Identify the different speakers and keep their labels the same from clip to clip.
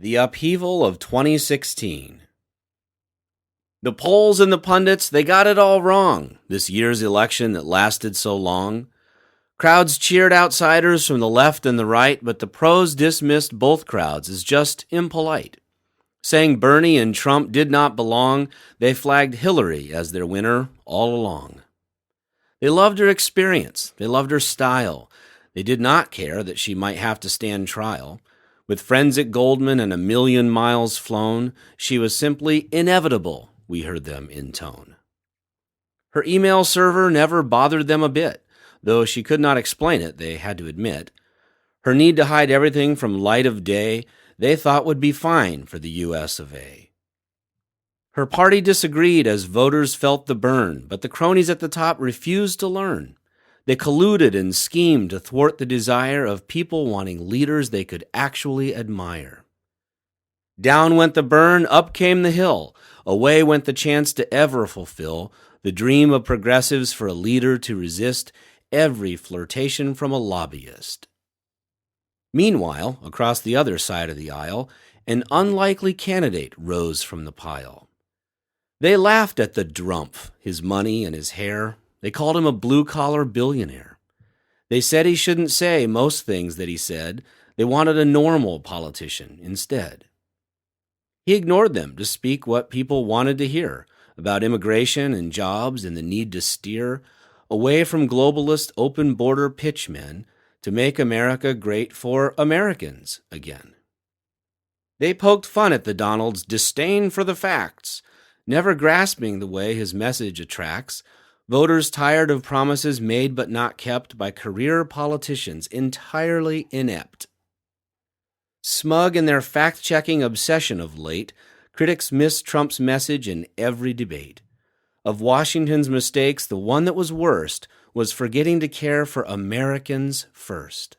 Speaker 1: The Upheaval of 2016. The polls and the pundits, they got it all wrong, this year's election that lasted so long. Crowds cheered outsiders from the left and the right, but the pros dismissed both crowds as just impolite. Saying Bernie and Trump did not belong, they flagged Hillary as their winner all along. They loved her experience. They loved her style. They did not care that she might have to stand trial. With friends at Goldman and 1,000,000 miles flown, she was simply inevitable, we heard them intone. Her email server never bothered them a bit, though she could not explain it, they had to admit. Her need to hide everything from light of day, they thought would be fine for the U.S. of A. Her party disagreed as voters felt the burn, but the cronies at the top refused to learn. They colluded and schemed to thwart the desire of people wanting leaders they could actually admire. Down went the burn, up came the hill. Away went the chance to ever fulfill the dream of progressives for a leader to resist every flirtation from a lobbyist. Meanwhile, across the other side of the aisle, an unlikely candidate rose from the pile. They laughed at the drumpf, his money and his hair. They called him a blue-collar billionaire. They said he shouldn't say most things that he said. They wanted a normal politician instead. He ignored them to speak what people wanted to hear about immigration and jobs and the need to steer away from globalist open-border pitchmen to make America great for Americans again. They poked fun at the Donald's disdain for the facts, never grasping the way his message attracts voters tired of promises made but not kept by career politicians entirely inept. Smug in their fact-checking obsession of late, critics missed Trump's message in every debate. Of Washington's mistakes, the one that was worst was forgetting to care for Americans first.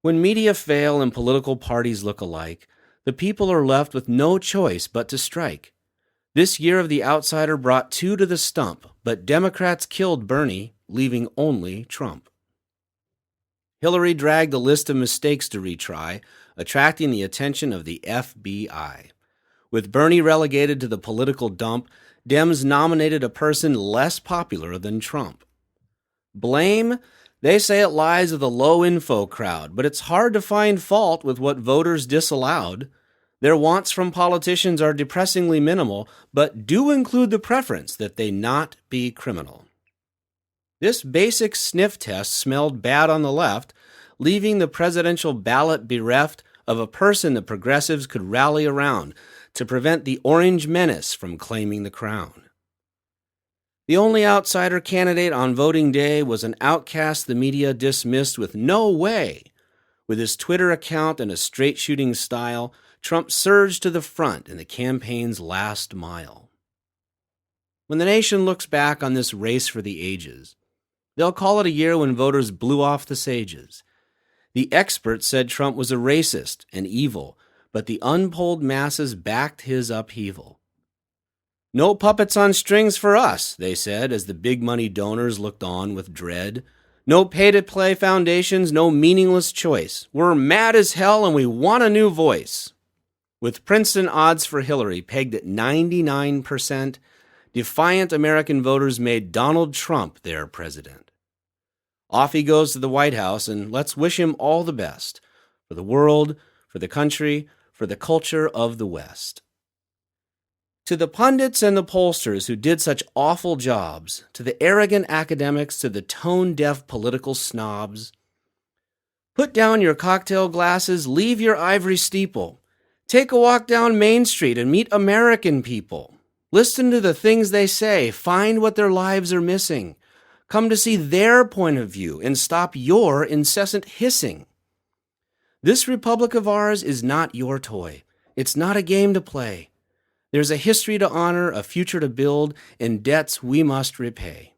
Speaker 1: When media fail and political parties look alike, the people are left with no choice but to strike. This year of the outsider brought 2 to the stump, but Democrats killed Bernie, leaving only Trump. Hillary dragged a list of mistakes to retry, attracting the attention of the FBI. With Bernie relegated to the political dump, Dems nominated a person less popular than Trump. Blame? They say it lies with a low-info crowd, but it's hard to find fault with what voters disallowed. Their wants from politicians are depressingly minimal, but do include the preference that they not be criminal. This basic sniff test smelled bad on the left, leaving the presidential ballot bereft of a person the progressives could rally around to prevent the orange menace from claiming the crown. The only outsider candidate on voting day was an outcast the media dismissed with no way. With his Twitter account and a straight-shooting style, Trump surged to the front in the campaign's last mile. When the nation looks back on this race for the ages, they'll call it a year when voters blew off the sages. The experts said Trump was a racist and evil, but the unpolled masses backed his upheaval. No puppets on strings for us, they said, as the big money donors looked on with dread. No pay-to-play foundations, no meaningless choice. We're mad as hell and we want a new voice. With Princeton odds for Hillary pegged at 99%, defiant American voters made Donald Trump their president. Off he goes to the White House, and let's wish him all the best for the world, for the country, for the culture of the West. To the pundits and the pollsters who did such awful jobs, to the arrogant academics, to the tone-deaf political snobs, put down your cocktail glasses, leave your ivory steeple. Take a walk down Main Street and meet American people. Listen to the things they say. Find what their lives are missing. Come to see their point of view and stop your incessant hissing. This republic of ours is not your toy. It's not a game to play. There's a history to honor, a future to build, and debts we must repay.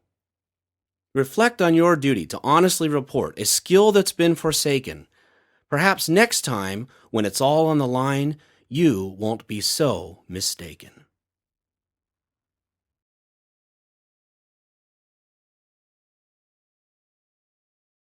Speaker 1: Reflect on your duty to honestly report a skill that's been forsaken. Perhaps next time, when it's all on the line, you won't be so mistaken.